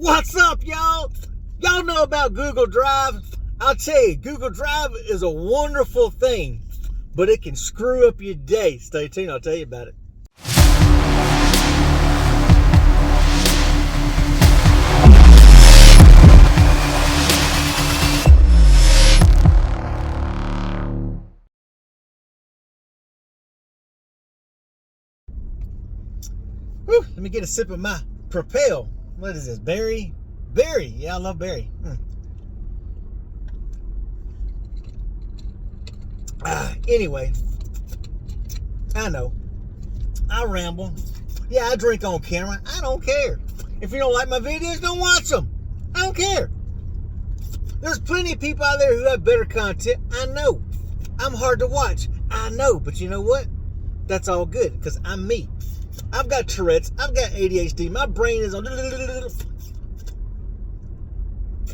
What's up, y'all? Y'all know about Google Drive? I'll tell you, Google Drive is a wonderful thing, but it can screw up your day. Stay tuned, I'll tell you about it. Whew, let me get a sip of my Propel. What is this? Berry? Berry. Yeah, I love berry. Anyway, I know. I ramble. Yeah, I drink on camera. I don't care. If you don't like my videos, don't watch them. I don't care. There's plenty of people out there who have better content. I know. I'm hard to watch. I know. But you know what? That's all good because I'm me. I've got Tourette's. I've got ADHD. My brain is on.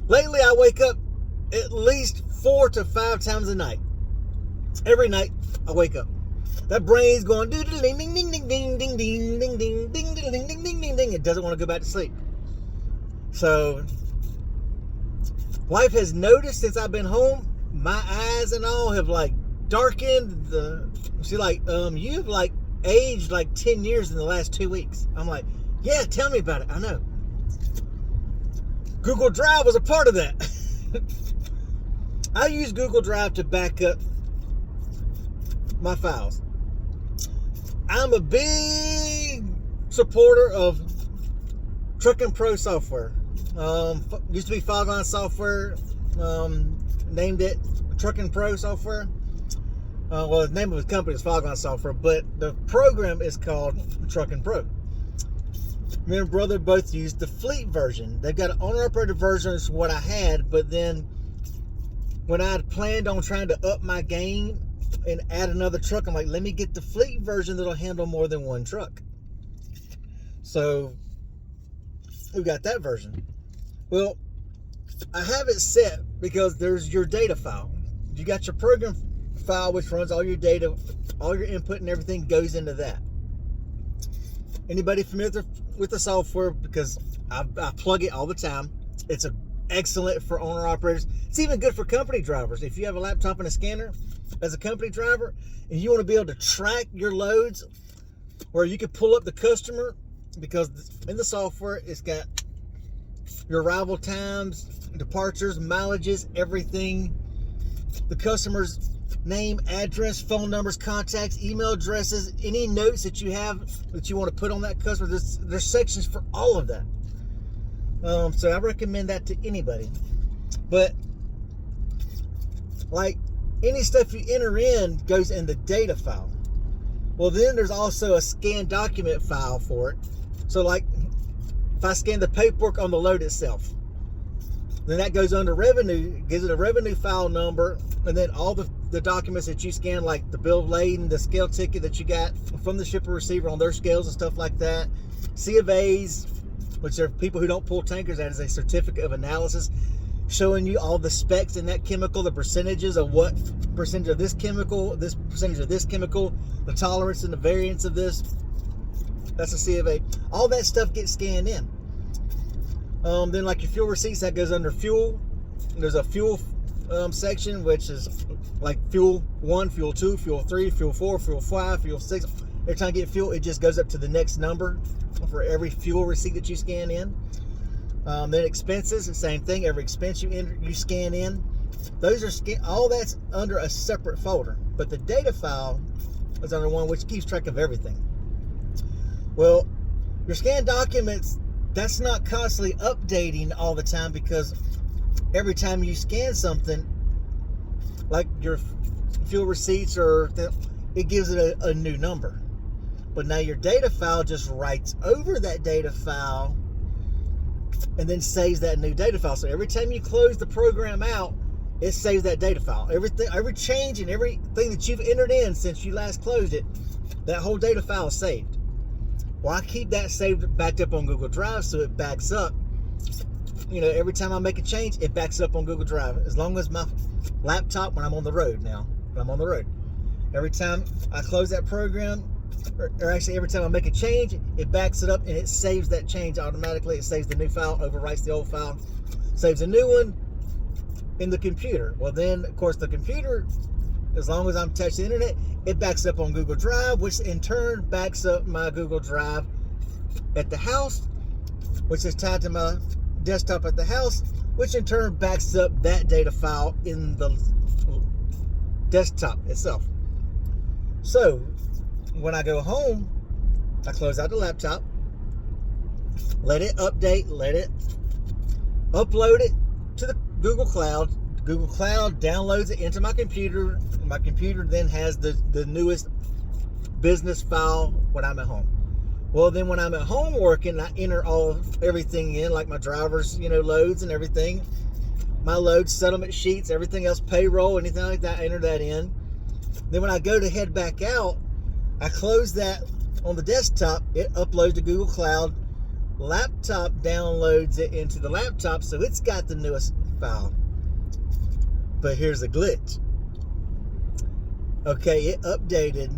Lately, I wake up at least 4 to 5 times a night. Every night, I wake up. That brain's going ding ding ding ding ding ding ding ding ding ding ding ding ding ding ding ding. It doesn't want to go back to sleep. So, wife has noticed since I've been home, my eyes and all have like darkened. She's like, you've like aged like 10 years in the last 2 weeks. I'm like, yeah, tell me about it. I know. Google Drive was a part of that. I use Google Drive to back up my files. I'm a big supporter of Truckin' Pro software. Used to be Fogline Software. Named it Truckin' Pro software. Well, the name of the company is Fogline Software, but the program is called Truckin' Pro. Me and brother both used the fleet version. They've got an owner-operator version, is what I had, but then when I had planned on trying to up my game and add another truck, I'm like, let me get the fleet version that'll handle more than one truck. So we got that version. Well, I have it set because there's your data file. You got your program file, which runs all your data, all your input and everything goes into that. Anybody familiar with the software? Because I plug it all the time. It's excellent for owner operators. It's even good for company drivers. If you have a laptop and a scanner as a company driver and you want to be able to track your loads, where you can pull up the customer, because in the software it's got your arrival times, departures, mileages, everything, the customer's name, address, phone numbers, contacts, email addresses, any notes that you have that you want to put on that customer. There's sections for all of that. So I recommend that to anybody. But like any stuff you enter in goes in the data file. Well, then there's also a scanned document file for it. So like if I scan the paperwork on the load itself, then that goes under revenue, gives it a revenue file number, and then all the documents that you scan, like the bill of lading, the scale ticket that you got from the shipper receiver on their scales and stuff like that. C of A's, which are people who don't pull tankers, that is a certificate of analysis showing you all the specs in that chemical, the percentages of what percentage of this chemical, this percentage of this chemical, the tolerance and the variance of this. That's a C of A. All that stuff gets scanned in. Then like your fuel receipts, that goes under fuel. There's a fuel section, which is like fuel 1, fuel 2, fuel 3, fuel 4, fuel 5, fuel 6. Every time you get fuel, it just goes up to the next number for every fuel receipt that you scan in. Then expenses, the same thing. Every expense you scan in, those are all that's under a separate folder. But the data file is under one which keeps track of everything. Well, your scanned documents, that's not constantly updating all the time, because every time you scan something, like your fuel receipts, it gives it a new number. But now your data file just writes over that data file and then saves that new data file. So every time you close the program out, it saves that data file. Every change and everything that you've entered in since you last closed it, that whole data file is saved. Well, I keep that saved backed up on Google Drive, so it backs up. You know, every time I make a change, it backs up on Google Drive. As long as my laptop, when I'm on the road now, every time I close that program, or actually every time I make a change, it backs it up and it saves that change automatically. It saves the new file, overwrites the old file, saves a new one in the computer. Well, then, of course, the computer, as long as I'm attached to the internet, it backs up on Google Drive, which in turn backs up my Google Drive at the house, which is tied to my desktop at the house, which in turn backs up that data file in the desktop itself. So when I go home, I close out the laptop, let it update, let it upload it to the Google Cloud. Google Cloud downloads it into my computer. My computer then has the newest business file when I'm at home. Well, then when I'm at home working, I enter everything in, like my driver's, loads and everything. My loads, settlement sheets, everything else, payroll, anything like that, I enter that in. Then when I go to head back out, I close that on the desktop. It uploads to Google Cloud. Laptop downloads it into the laptop, so it's got the newest file. But here's a glitch. Okay, it updated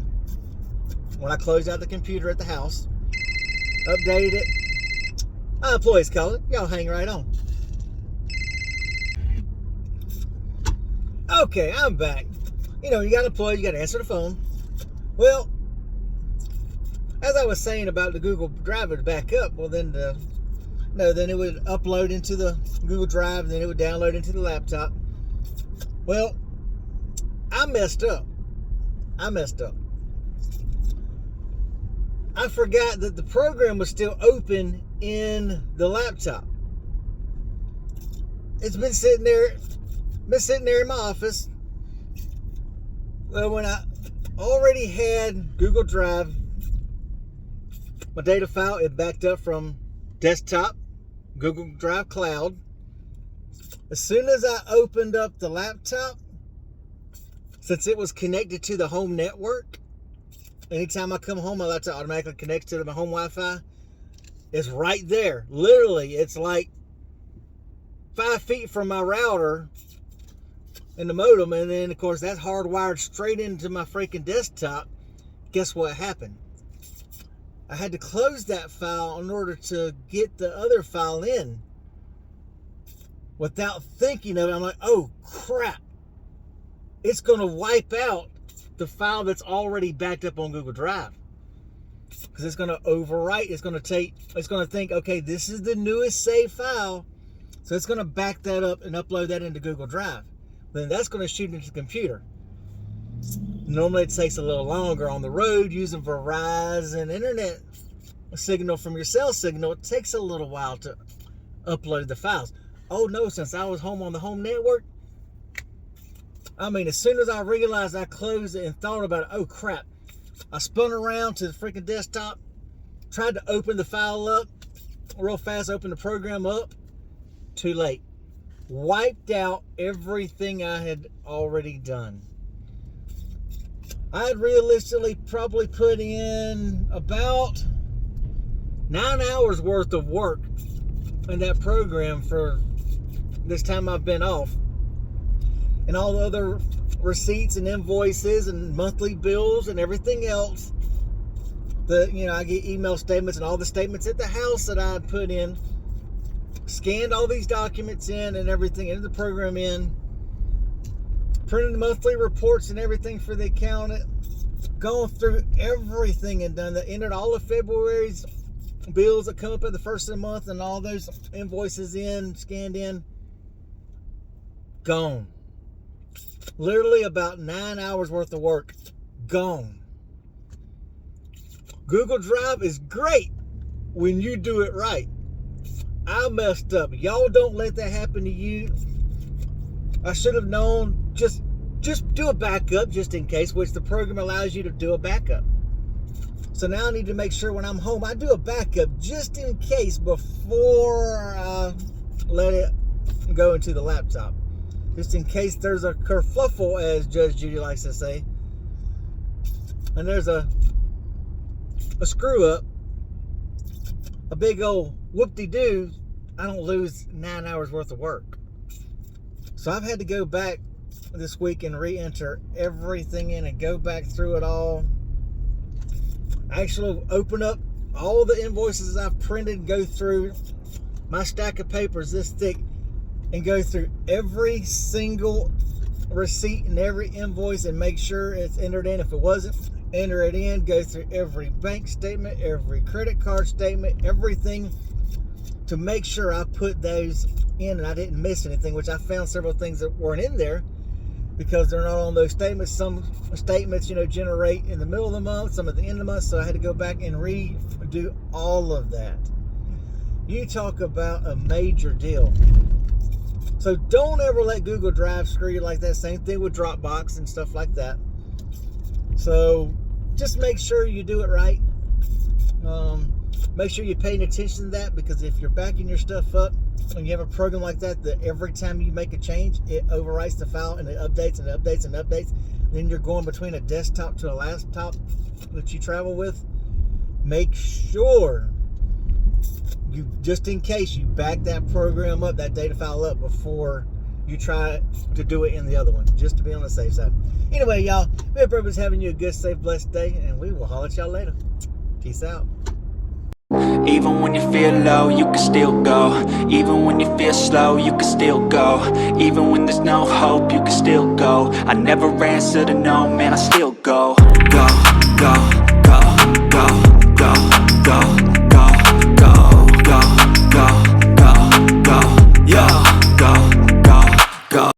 when I closed out the computer at the house. Updated it. My employee's calling. Y'all hang right on. Okay, I'm back. You got an employee, you got to answer the phone. Well, as I was saying about the Google Drive to back up, well then then it would upload into the Google Drive, and then it would download into the laptop. Well, I messed up. I forgot that the program was still open in the laptop. It's been sitting there in my office. Well, when I already had Google Drive, my data file, it backed up from desktop, Google Drive Cloud. As soon as I opened up the laptop, since it was connected to the home network, anytime I come home, my laptop automatically connects to my home Wi-Fi. It's right there. Literally, it's like 5 feet from my router and the modem, and then, of course, that's hardwired straight into my freaking desktop. Guess what happened? I had to close that file in order to get the other file in. Without thinking of it, I'm like, oh, crap. It's going to wipe out the file that's already backed up on Google Drive, because it's going to overwrite. It's going to think, okay, this is the newest save file, so it's going to back that up and upload that into Google Drive. Then that's going to shoot into the computer. Normally it takes a little longer on the road using Verizon internet signal from your cell signal. It takes a little while to upload the files. Oh no, since I was home on the home network, as soon as I realized I closed it and thought about it, oh crap, I spun around to the freaking desktop, tried to open the file up real fast, open the program up, too late. Wiped out everything I had already done. I had realistically probably put in about 9 hours worth of work in that program for this time I've been off. And all the other receipts and invoices and monthly bills and everything else. I get email statements and all the statements at the house that I had put in. Scanned all these documents in and everything into the program in. Printed the monthly reports and everything for the accountant. Gone through everything and done that. Entered all of February's bills that come up at the first of the month and all those invoices in, scanned in. Gone. Literally about 9 hours worth of work. Gone. Google Drive is great when you do it right. I messed up. Y'all don't let that happen to you. I should have known. Just do a backup just in case, which the program allows you to do a backup. So now I need to make sure when I'm home, I do a backup just in case before I let it go into the laptop. Just in case there's a kerfluffle, as Judge Judy likes to say. And there's a screw up, a big old whoop-de-doo, I don't lose 9 hours worth of work. So I've had to go back this week and re-enter everything in and go back through it all. actually open up all the invoices I've printed, go through my stack of papers this thick, and go through every single receipt and every invoice and make sure it's entered in. If it wasn't, enter it in. Go through every bank statement, every credit card statement, everything, to make sure I put those in and I didn't miss anything, which I found several things that weren't in there because they're not on those statements. Some statements, generate in the middle of the month, some at the end of the month, so I had to go back and redo all of that. You talk about a major deal. So don't ever let Google Drive screw you like that. Same thing with Dropbox and stuff like that. So just make sure you do it right. Make sure you're paying attention to that, because if you're backing your stuff up and you have a program like that, that every time you make a change, it overwrites the file and it updates and updates and updates. Then you're going between a desktop to a laptop that you travel with. Make sure you, just in case, you back that program up, that data file up, before you try to do it in the other one, just to be on the safe side. Anyway, y'all, we hope everybody's having you a good, safe, blessed day, and we will holler at y'all later. Peace out. Even when you feel low, you can still go. Even when you feel slow, you can still go. Even when there's no hope, you can still go. I never answer to no, man, I still go. Go, go.